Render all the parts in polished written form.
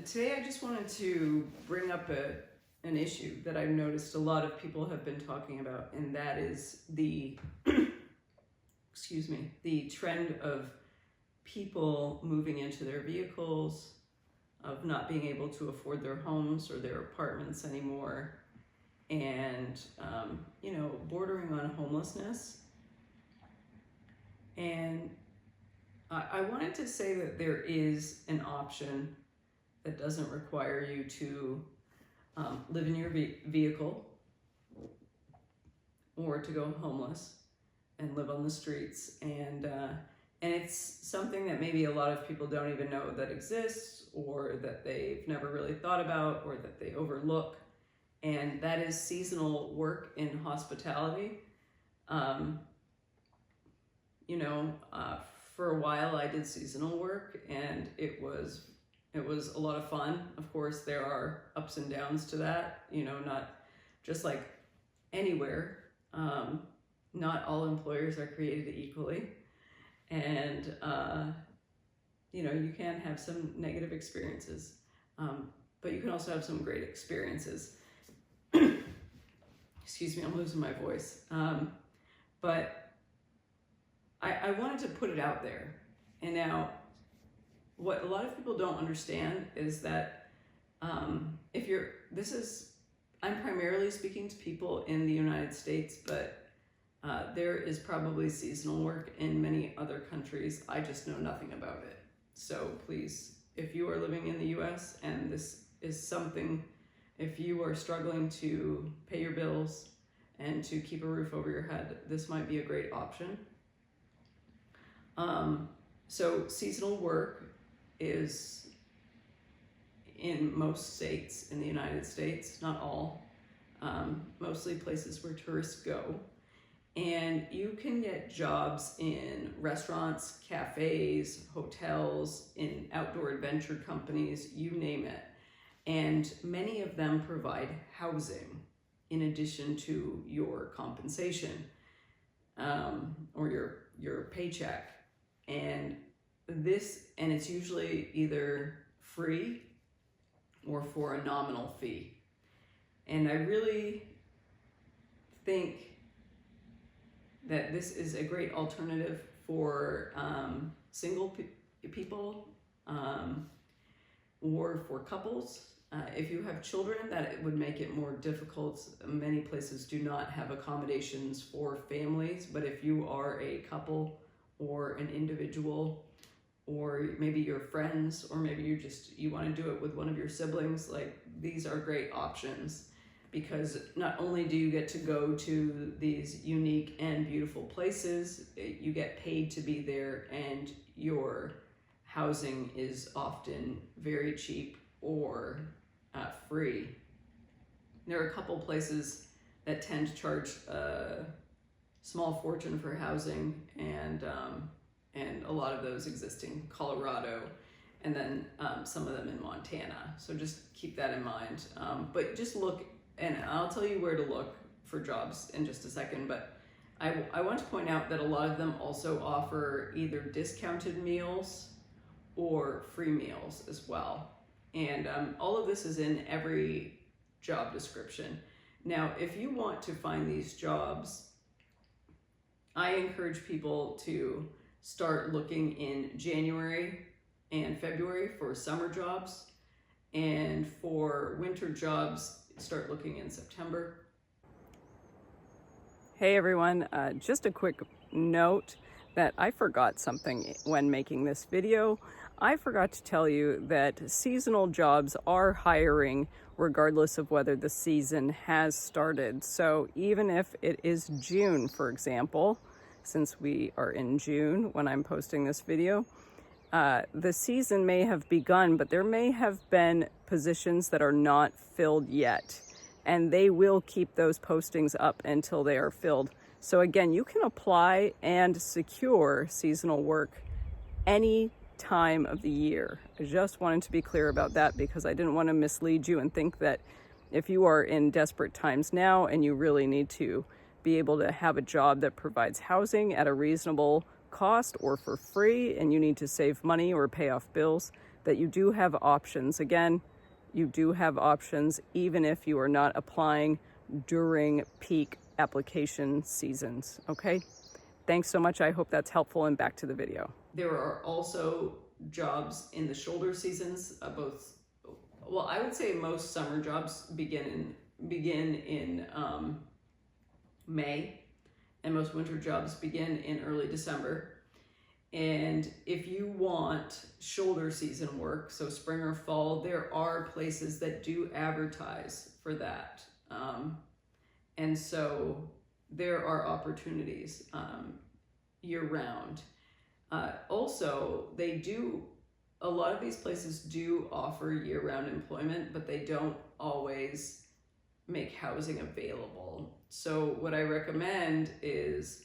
Today I just wanted to bring up an issue that I've noticed a lot of people have been talking about, and that is the the trend of people moving into their vehicles, of not being able to afford their homes or their apartments anymore, and bordering on homelessness. And I wanted to say that there is an option that doesn't require you to live in your vehicle or to go homeless and live on the streets. And it's something that maybe a lot of people don't even know that exists, or that they've never really thought about, or that they overlook. And that is seasonal work in hospitality. For a while I did seasonal work, and it was a lot of fun. Of course, there are ups and downs to that, not just like anywhere. Not all employers are created equally. And, you can have some negative experiences, but you can also have some great experiences. Excuse me, I'm losing my voice. But I wanted to put it out there. And now, what a lot of people don't understand is that I'm primarily speaking to people in the United States, but there is probably seasonal work in many other countries. I just know nothing about it. So please, if you are living in the US and this is something, if you are struggling to pay your bills and to keep a roof over your head, this might be a great option. So seasonal work is in most states in the United States, not all, mostly places where tourists go. And you can get jobs in restaurants, cafes, hotels, in outdoor adventure companies, you name it. And many of them provide housing in addition to your compensation, or your paycheck. And it's usually either free or for a nominal fee. And I really think that this is a great alternative for single people, or for couples. If you have children, that would make it more difficult. Many places do not have accommodations for families, but if you are a couple or an individual, or maybe you're friends, or maybe you want to do it with one of your siblings, like, these are great options, because not only do you get to go to these unique and beautiful places, you get paid to be there, and your housing is often very cheap or free. There are a couple places that tend to charge a small fortune for housing, and a lot of those exist in Colorado, and then some of them in Montana. So just keep that in mind. But just look, and I'll tell you where to look for jobs in just a second, but I want to point out that a lot of them also offer either discounted meals or free meals as well. And all of this is in every job description. Now, if you want to find these jobs, I encourage people to start looking in January and February for summer jobs, and for winter jobs, start looking in September. Hey everyone, just a quick note that I forgot something when making this video. I forgot to tell you that seasonal jobs are hiring regardless of whether the season has started. So even if it is June, for example, since we are in June when I'm posting this video, the season may have begun, but there may have been positions that are not filled yet, and they will keep those postings up until they are filled. So again, you can apply and secure seasonal work any time of the year. I just wanted to be clear about that, because I didn't want to mislead you and think that if you are in desperate times now and you really need to be able to have a job that provides housing at a reasonable cost or for free, and you need to save money or pay off bills, that you do have options. Again, you do have options even if you are not applying during peak application seasons, okay? Thanks so much. I hope that's helpful, and back to the video. There are also jobs in the shoulder seasons, well, I would say most summer jobs begin in May, and most winter jobs begin in early December. And if you want shoulder season work, so spring or fall, there are places that do advertise for that. And so there are opportunities year-round. Also, a lot of these places do offer year-round employment, but they don't always make housing available. So what I recommend is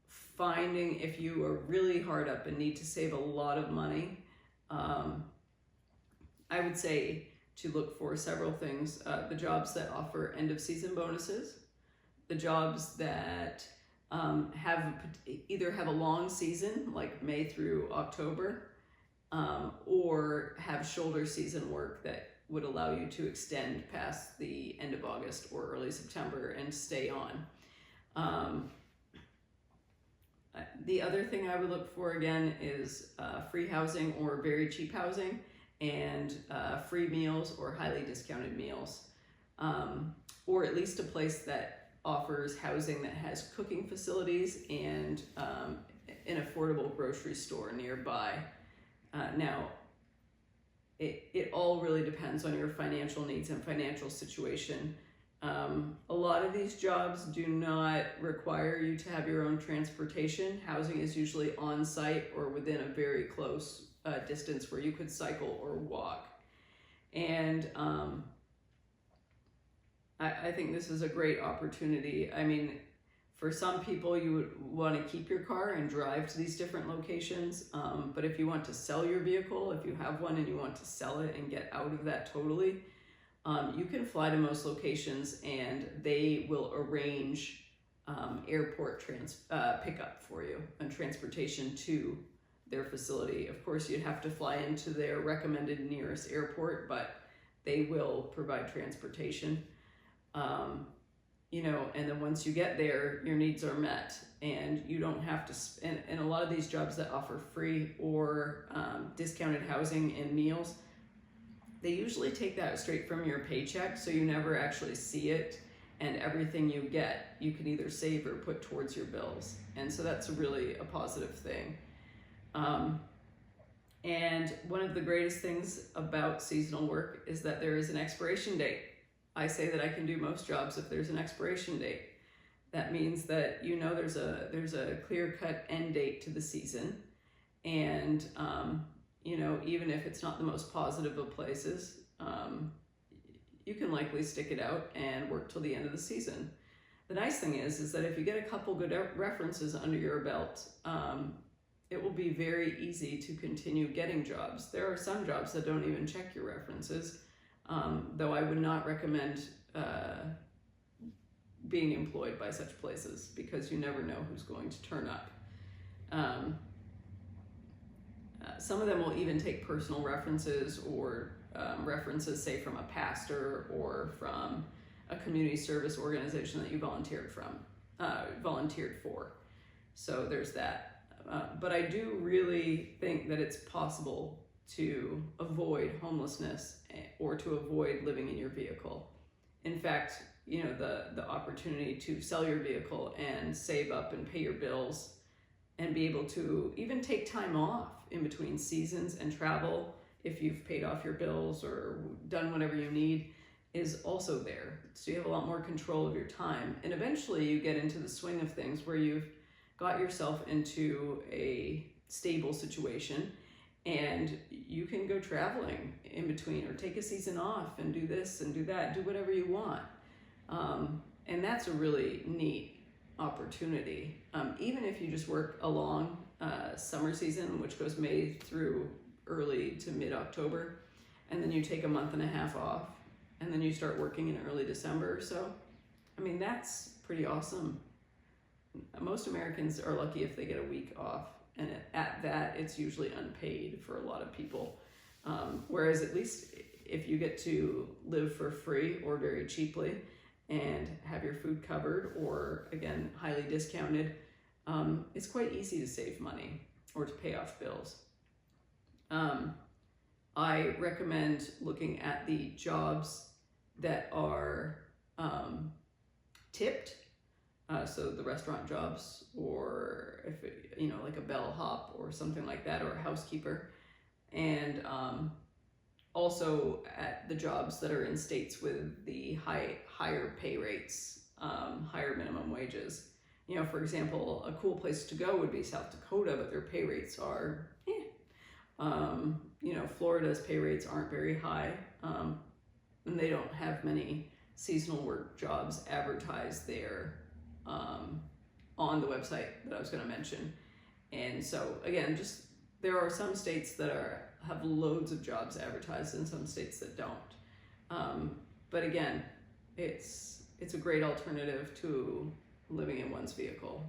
finding, if you are really hard up and need to save a lot of money, I would say to look for several things. The jobs that offer end-of-season bonuses, the jobs that either have a long season, like May through October, or have shoulder season work that would allow you to extend past the end of August or early September and stay on. The other thing I would look for again is free housing or very cheap housing, and free meals or highly discounted meals, or at least a place that offers housing that has cooking facilities and an affordable grocery store nearby. Now, it all really depends on your financial needs and financial situation. A lot of these jobs do not require you to have your own transportation. Housing is usually on site or within a very close distance where you could cycle or walk. And I think this is a great opportunity. I mean, for some people, you would want to keep your car and drive to these different locations. But if you want to sell your vehicle, if you have one and you want to sell it and get out of that totally, you can fly to most locations and they will arrange airport pickup for you and transportation to their facility. Of course, you'd have to fly into their recommended nearest airport, but they will provide transportation. And then once you get there, your needs are met, and you don't have to, and a lot of these jobs that offer free or discounted housing and meals, they usually take that straight from your paycheck, so you never actually see it, and everything you get, you can either save or put towards your bills. And so that's really a positive thing. And one of the greatest things about seasonal work is that there is an expiration date. I say that I can do most jobs if there's an expiration date. That means that there's a clear-cut end date to the season, and even if it's not the most positive of places, you can likely stick it out and work till the end of the season. The nice thing is that if you get a couple good references under your belt, it will be very easy to continue getting jobs. There are some jobs that don't even check your references, though I would not recommend being employed by such places, because you never know who's going to turn up. Some of them will even take personal references or references, say, from a pastor or from a community service organization that you volunteered for. So there's that. But I do really think that it's possible to avoid homelessness or to avoid living in your vehicle. In fact, the opportunity to sell your vehicle and save up and pay your bills and be able to even take time off in between seasons and travel if you've paid off your bills or done whatever you need is also there. So you have a lot more control of your time. And eventually you get into the swing of things where you've got yourself into a stable situation and you can go traveling in between or take a season off and do this and do that, do whatever you want. And that's a really neat opportunity. Even if you just work a long summer season, which goes May through early to mid-October, and then you take a month and a half off, and then you start working in early December or so. I mean, that's pretty awesome. Most Americans are lucky if they get a week off, and at that, it's usually unpaid for a lot of people. Whereas at least if you get to live for free or very cheaply and have your food covered or, again, highly discounted, it's quite easy to save money or to pay off bills. I recommend looking at the jobs that are tipped, so the restaurant jobs, or if it, like a bellhop or something like that, or a housekeeper, and also at the jobs that are in states with the higher pay rates, higher minimum wages. For example, a cool place to go would be South Dakota, but their pay rates are Florida's pay rates aren't very high, and they don't have many seasonal work jobs advertised there on the website that I was going to mention. And so again, just there are some states that have loads of jobs advertised and some states that don't. But again, it's a great alternative to living in one's vehicle.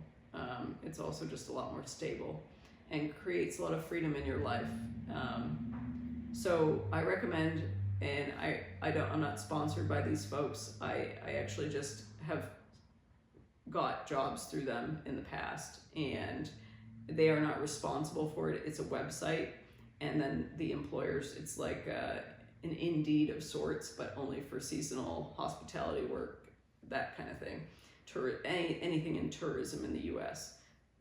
It's also just a lot more stable and creates a lot of freedom in your life. So I recommend, and I'm not sponsored by these folks. I actually just have got jobs through them in the past, and they are not responsible for it. It's a website, and then the employers, it's like an Indeed of sorts, but only for seasonal hospitality work, that kind of thing. Anything in tourism in the US,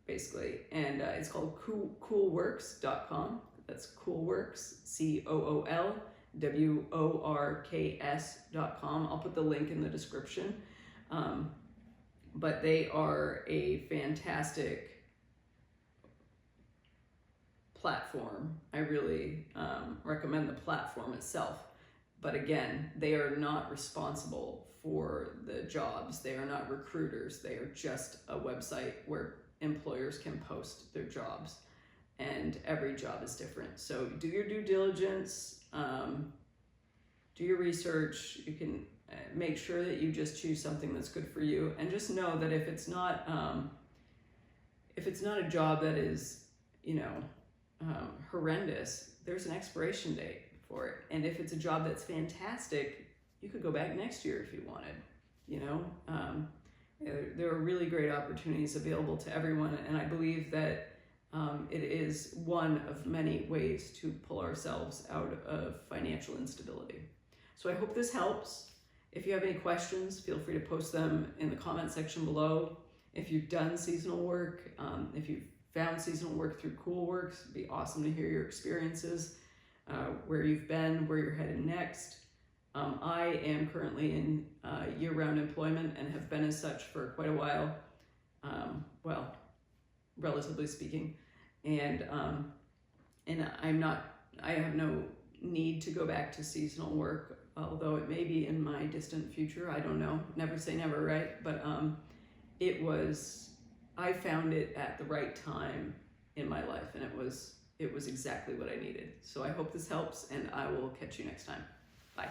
basically. And it's called coolworks.com. That's Coolworks, COOLWORKS.com. I'll put the link in the description. But they are a fantastic platform. I really recommend the platform itself. But again, they are not responsible for the jobs. They are not recruiters. They are just a website where employers can post their jobs. And every job is different. So do your due diligence, do your research. You can make sure that you just choose something that's good for you. And just know that if it's not a job that is, horrendous, there's an expiration date for it. And if it's a job that's fantastic, you could go back next year if you wanted. There are really great opportunities available to everyone, and I believe that it is one of many ways to pull ourselves out of financial instability. So I hope this helps. If you have any questions, feel free to post them in the comment section below. If you've done seasonal work, if you've found seasonal work through Coolworks, it'd be awesome to hear your experiences, where you've been, where you're headed next. I am currently in year-round employment and have been as such for quite a while, relatively speaking, and I have no need to go back to seasonal work, although it may be in my distant future. I don't know. Never say never, right? But I found it at the right time in my life, and it was exactly what I needed. So I hope this helps, and I will catch you next time. Bye.